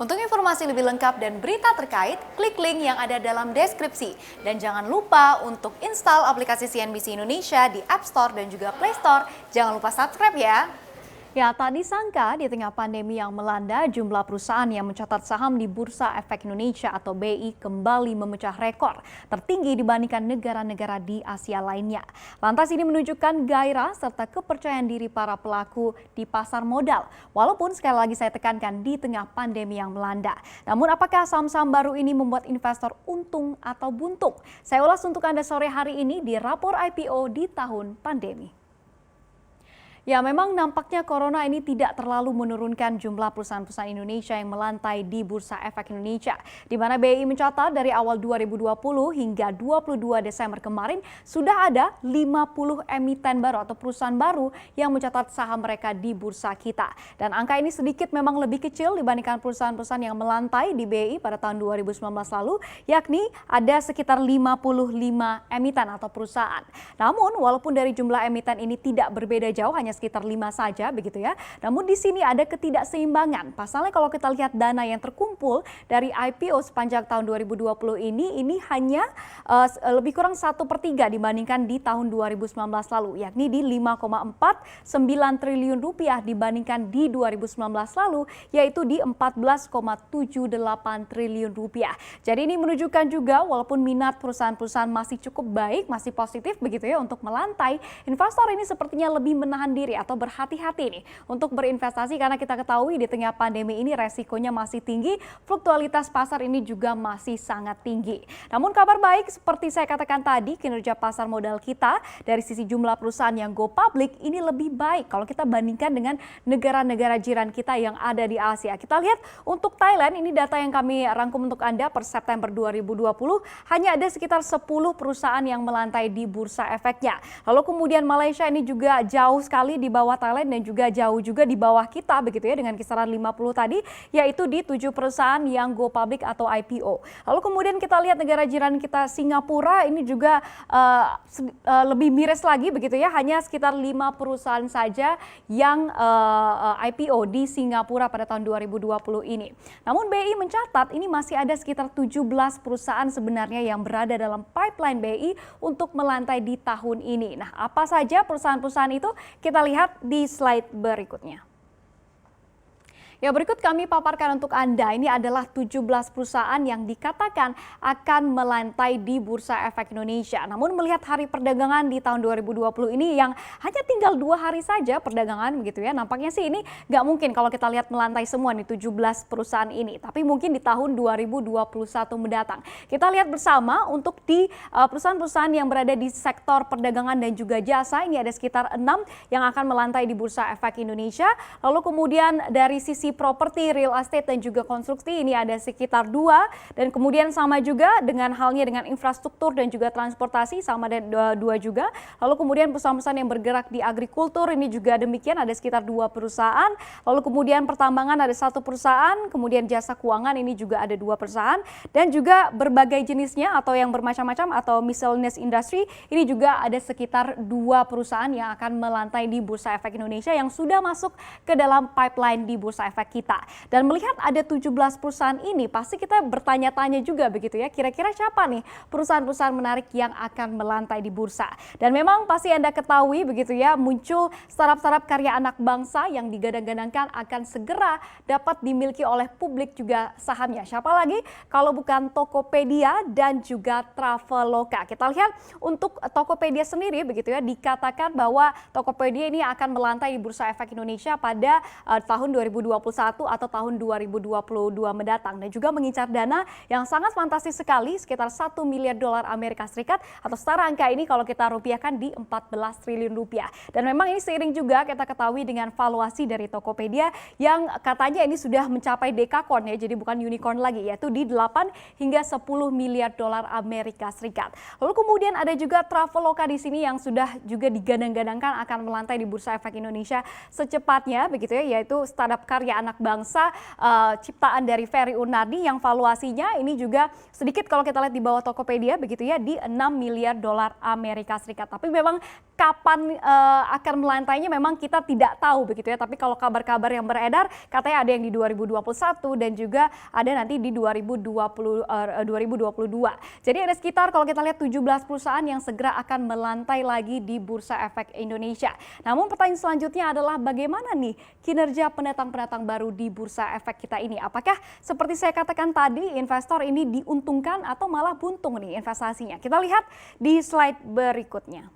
Untuk informasi lebih lengkap dan berita terkait, klik link yang ada dalam deskripsi. Dan jangan lupa untuk install aplikasi CNBC Indonesia di App Store dan juga Play Store. Jangan lupa subscribe ya. Ya, tak disangka di tengah pandemi yang melanda, jumlah perusahaan yang mencatat saham di Bursa Efek Indonesia atau BI kembali memecah rekor tertinggi dibandingkan negara-negara di Asia lainnya. Lantas ini menunjukkan gairah serta kepercayaan diri para pelaku di pasar modal. Walaupun sekali lagi saya tekankan di tengah pandemi yang melanda. Namun apakah saham-saham baru ini membuat investor untung atau buntung? Saya ulas untuk Anda sore hari ini di Rapor IPO di tahun pandemi. Ya, memang nampaknya corona ini tidak terlalu menurunkan jumlah perusahaan-perusahaan Indonesia yang melantai di Bursa Efek Indonesia, di mana BI mencatat dari awal 2020 hingga 22 Desember kemarin sudah ada 50 emiten baru atau perusahaan baru yang mencatat saham mereka di bursa kita. Dan angka ini sedikit memang lebih kecil dibandingkan perusahaan-perusahaan yang melantai di BI pada tahun 2019 lalu, yakni ada sekitar 55 emiten atau perusahaan. Namun, walaupun dari jumlah emiten ini tidak berbeda jauh, hanya sekitar 5 saja begitu ya. Namun di sini ada ketidakseimbangan. Pasalnya kalau kita lihat dana yang terkumpul dari IPO sepanjang tahun 2020 ini hanya lebih kurang 1/3 dibandingkan di tahun 2019 lalu, yakni di 5,49 triliun rupiah dibandingkan di 2019 lalu, yaitu di 14,78 triliun rupiah. Jadi ini menunjukkan juga walaupun minat perusahaan-perusahaan masih cukup baik, masih positif begitu ya untuk melantai, investor ini sepertinya lebih menahan diri atau berhati-hati nih untuk berinvestasi karena kita ketahui di tengah pandemi ini resikonya masih tinggi, fluktualitas pasar ini juga masih sangat tinggi. Namun kabar baik seperti saya katakan tadi, kinerja pasar modal kita dari sisi jumlah perusahaan yang go public ini lebih baik kalau kita bandingkan dengan negara-negara jiran kita yang ada di Asia. Kita lihat untuk Thailand, ini data yang kami rangkum untuk Anda per September 2020, hanya ada sekitar 10 perusahaan yang melantai di bursa efeknya. Lalu kemudian Malaysia ini juga jauh sekali di bawah Thailand dan juga jauh juga di bawah kita begitu ya dengan kisaran 50 tadi, yaitu di 7 perusahaan yang go public atau IPO. Lalu kemudian kita lihat negara jiran kita Singapura ini juga lebih miris lagi begitu ya, hanya sekitar 5 perusahaan saja yang IPO di Singapura pada tahun 2020 ini. Namun BI mencatat ini masih ada sekitar 17 perusahaan sebenarnya yang berada dalam pipeline BI untuk melantai di tahun ini. Nah, apa saja perusahaan-perusahaan itu? Kita lihat di slide berikutnya. Ya, berikut kami paparkan untuk Anda. Ini adalah 17 perusahaan yang dikatakan akan melantai di Bursa Efek Indonesia. Namun melihat hari perdagangan di tahun 2020 ini yang hanya tinggal 2 hari saja perdagangan begitu ya. Nampaknya sih ini nggak mungkin kalau kita lihat melantai semua nih 17 perusahaan ini. Tapi mungkin di tahun 2021 mendatang. Kita lihat bersama untuk di perusahaan-perusahaan yang berada di sektor perdagangan dan juga jasa. Ini ada sekitar 6 yang akan melantai di Bursa Efek Indonesia. Lalu kemudian dari sisi properti, real estate dan juga konstruksi ini ada sekitar 2, dan kemudian sama juga dengan halnya dengan infrastruktur dan juga transportasi sama ada 2 juga. Lalu kemudian perusahaan-perusahaan yang bergerak di agrikultur ini juga demikian ada sekitar 2 perusahaan. Lalu kemudian pertambangan ada 1 perusahaan, kemudian jasa keuangan ini juga ada 2 perusahaan, dan juga berbagai jenisnya atau yang bermacam-macam atau miscellaneous industry ini juga ada sekitar 2 perusahaan yang akan melantai di Bursa Efek Indonesia yang sudah masuk ke dalam pipeline di Bursa Efek kita. Dan melihat ada 17 perusahaan ini, pasti kita bertanya-tanya juga begitu ya, kira-kira siapa nih perusahaan-perusahaan menarik yang akan melantai di bursa. Dan memang pasti Anda ketahui begitu ya, muncul startup-startup karya anak bangsa yang digadang-gadangkan akan segera dapat dimiliki oleh publik juga sahamnya. Siapa lagi kalau bukan Tokopedia dan juga Traveloka. Kita lihat untuk Tokopedia sendiri begitu ya, dikatakan bahwa Tokopedia ini akan melantai di Bursa Efek Indonesia pada tahun 2021 atau tahun 2022 mendatang, dan juga mengincar dana yang sangat fantastis sekali sekitar 1 miliar dolar Amerika Serikat atau setara angka ini kalau kita rupiahkan di 14 triliun rupiah. Dan memang ini seiring juga kita ketahui dengan valuasi dari Tokopedia yang katanya ini sudah mencapai dekakorn ya, jadi bukan unicorn lagi, yaitu di 8 hingga 10 miliar dolar Amerika Serikat. Lalu kemudian ada juga Traveloka di sini yang sudah juga digadang-gadangkan akan melantai di Bursa Efek Indonesia secepatnya begitu ya, yaitu startup karya karya anak bangsa ciptaan dari Ferry Unardi yang valuasinya ini juga sedikit kalau kita lihat di bawah Tokopedia begitu ya, di 6 miliar dolar Amerika Serikat. Tapi memang kapan akan melantainya memang kita tidak tahu begitu ya. Tapi kalau kabar-kabar yang beredar katanya ada yang di 2021 dan juga ada nanti di 2022. Jadi ada sekitar kalau kita lihat 17 perusahaan yang segera akan melantai lagi di Bursa Efek Indonesia. Namun pertanyaan selanjutnya adalah bagaimana nih kinerja pendatang-pendatang baru di Bursa Efek kita ini? Apakah seperti saya katakan tadi investor ini diuntungkan atau malah buntung nih investasinya? Kita lihat di slide berikutnya.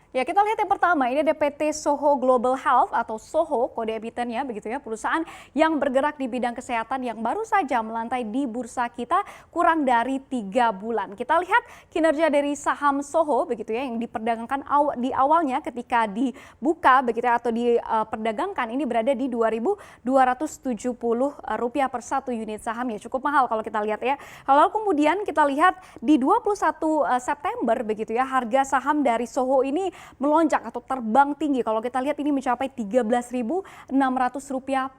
Ya, kita lihat yang pertama, ini ada PT Soho Global Health atau Soho, kode emitennya begitu ya, perusahaan yang bergerak di bidang kesehatan yang baru saja melantai di bursa kita kurang dari 3 bulan. Kita lihat kinerja dari saham Soho begitu ya, yang diperdagangkan di awalnya ketika dibuka begitu ya, atau diperdagangkan ini berada di Rp2.270 per satu unit saham, ya cukup mahal kalau kita lihat ya. Lalu kemudian kita lihat di 21 September begitu ya, harga saham dari Soho ini melonjak atau terbang tinggi. Kalau kita lihat ini mencapai Rp13.600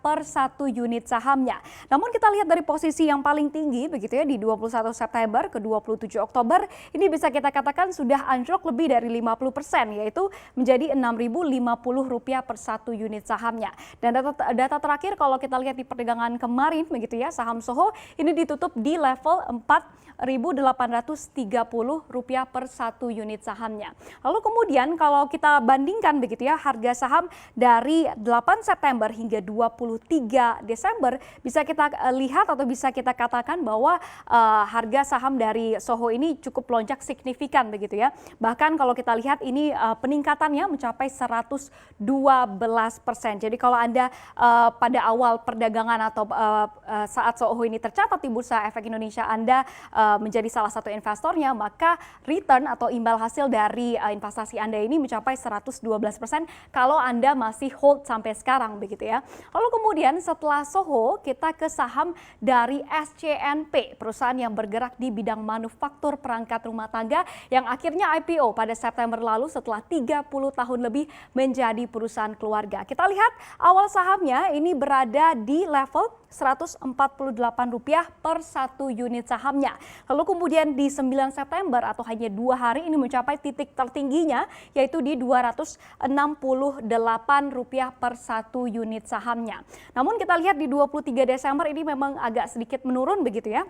per satu unit sahamnya. Namun kita lihat dari posisi yang paling tinggi begitu ya, di 21 September ke 27 Oktober ini bisa kita katakan sudah anjlok lebih dari 50%, yaitu menjadi Rp6.050 per satu unit sahamnya. Dan data terakhir kalau kita lihat di perdagangan kemarin begitu ya, saham Soho ini ditutup di level Rp4.830 per satu unit sahamnya. Lalu kemudian kalau kita bandingkan begitu ya, harga saham dari 8 September hingga 23 Desember bisa kita lihat atau bisa kita katakan bahwa harga saham dari Soho ini cukup lonjak signifikan begitu ya. Bahkan kalau kita lihat ini peningkatannya mencapai 112%. Jadi kalau Anda pada awal perdagangan atau saat Soho ini tercatat di Bursa Efek Indonesia Anda menjadi salah satu investornya, maka return atau imbal hasil dari investasi Anda ini mencapai 112% kalau Anda masih hold sampai sekarang begitu ya. Lalu kemudian setelah Soho kita ke saham dari SCNP, perusahaan yang bergerak di bidang manufaktur perangkat rumah tangga yang akhirnya IPO pada September lalu setelah 30 tahun lebih menjadi perusahaan keluarga. Kita lihat awal sahamnya ini berada di level Rp148 per satu unit sahamnya. Lalu kemudian di 9 September atau hanya 2 hari ini mencapai titik tertingginya yaitu di Rp268 per satu unit sahamnya. Namun kita lihat di 23 Desember ini memang agak sedikit menurun begitu ya,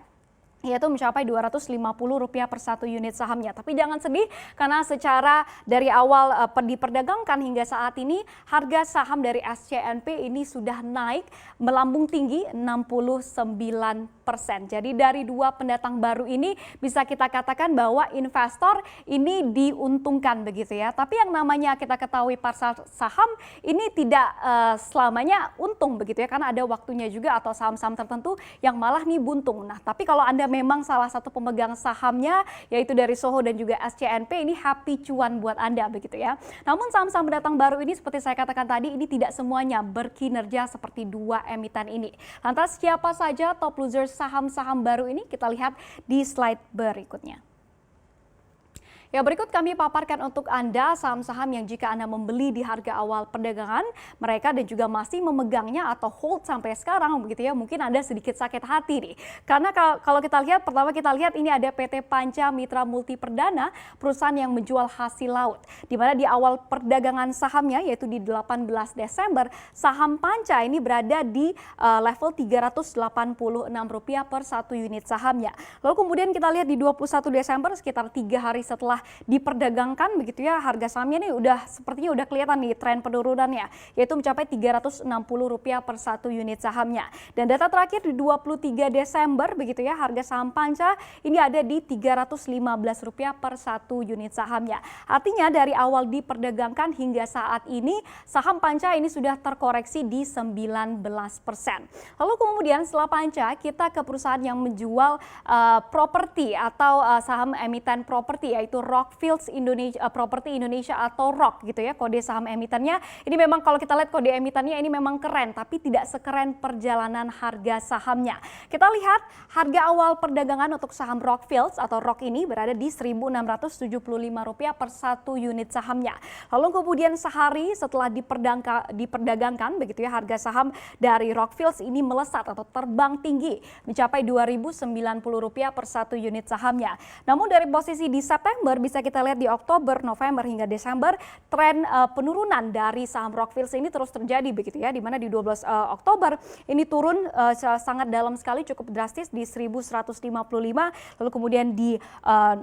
yaitu mencapai Rp250 per satu unit sahamnya. Tapi jangan sedih karena secara dari awal diperdagangkan hingga saat ini harga saham dari SCNP ini sudah naik melambung tinggi 69%. Jadi dari dua pendatang baru ini bisa kita katakan bahwa investor ini diuntungkan begitu ya. Tapi yang namanya kita ketahui pasar saham ini tidak selamanya untung begitu ya, karena ada waktunya juga atau saham-saham tertentu yang malah nih buntung. Nah, tapi kalau Anda memang salah satu pemegang sahamnya yaitu dari Soho dan juga SCNP, ini happy cuan buat Anda begitu ya. Namun saham-saham pendatang baru ini seperti saya katakan tadi ini tidak semuanya berkinerja seperti dua emiten ini. Lantas siapa saja top losers saham-saham baru ini? Kita lihat di slide berikutnya. Ya, berikut kami paparkan untuk Anda saham-saham yang jika Anda membeli di harga awal perdagangan mereka dan juga masih memegangnya atau hold sampai sekarang begitu ya, mungkin Anda sedikit sakit hati nih. Karena kalau kita lihat, pertama kita lihat ini ada PT Panca Mitra Multi Perdana, perusahaan yang menjual hasil laut. Di mana di awal perdagangan sahamnya yaitu di 18 Desember, saham Panca ini berada di level Rp386 per satu unit sahamnya. Lalu kemudian kita lihat di 21 Desember sekitar 3 hari setelah diperdagangkan begitu ya, harga sahamnya ini sepertinya udah kelihatan nih tren penurunannya, yaitu mencapai Rp360 per satu unit sahamnya. Dan data terakhir di 23 Desember begitu ya, harga saham Panca ini ada di Rp315 per satu unit sahamnya. Artinya dari awal diperdagangkan hingga saat ini saham Panca ini sudah terkoreksi di 19%. Lalu kemudian setelah Panca kita ke perusahaan yang menjual properti atau saham emiten properti yaitu Rockfields Indonesia, Property Indonesia atau ROK gitu ya, kode saham emitennya. Ini memang kalau kita lihat kode emitennya ini memang keren, tapi tidak sekeren perjalanan harga sahamnya. Kita lihat harga awal perdagangan untuk saham Rockfields atau ROK ini berada di Rp1.675 per satu unit sahamnya. Lalu kemudian sehari setelah diperdagangkan begitu ya, harga saham dari Rockfields ini melesat atau terbang tinggi mencapai Rp2.090 per satu unit sahamnya. Namun dari posisi di September bisa kita lihat di Oktober, November hingga Desember tren penurunan dari saham Rockfields ini terus terjadi begitu ya, di mana di 12 Oktober ini turun sangat dalam sekali, cukup drastis di 1.155, lalu kemudian di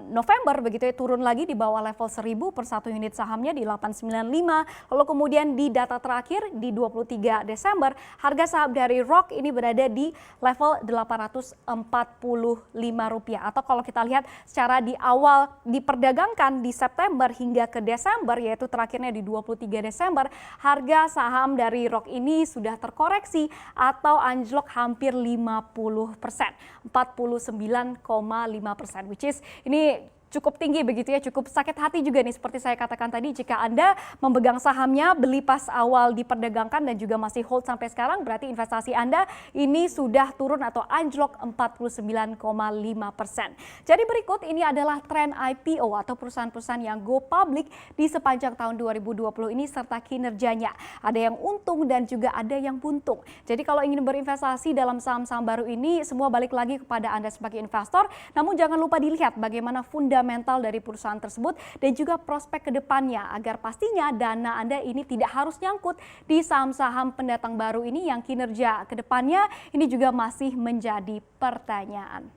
November begitu ya turun lagi di bawah level 1.000 per satu unit sahamnya di 895, lalu kemudian di data terakhir di 23 Desember harga saham dari ROK ini berada di level Rp845, atau kalau kita lihat secara di awal diperdagangkan di September hingga ke Desember, yaitu terakhirnya di 23 Desember, harga saham dari ROK ini sudah terkoreksi atau anjlok hampir 50%, 49,5%, which is ini cukup tinggi begitu ya, cukup sakit hati juga nih seperti saya katakan tadi, jika Anda memegang sahamnya, beli pas awal diperdagangkan dan juga masih hold sampai sekarang, berarti investasi Anda ini sudah turun atau anjlok 49,5%. Jadi berikut ini adalah tren IPO atau perusahaan-perusahaan yang go public di sepanjang tahun 2020 ini serta kinerjanya. Ada yang untung dan juga ada yang buntung. Jadi kalau ingin berinvestasi dalam saham-saham baru ini, semua balik lagi kepada Anda sebagai investor, namun jangan lupa dilihat bagaimana fundamental dari perusahaan tersebut dan juga prospek ke depannya, agar pastinya dana Anda ini tidak harus nyangkut di saham-saham pendatang baru ini yang kinerja ke depannya ini juga masih menjadi pertanyaan.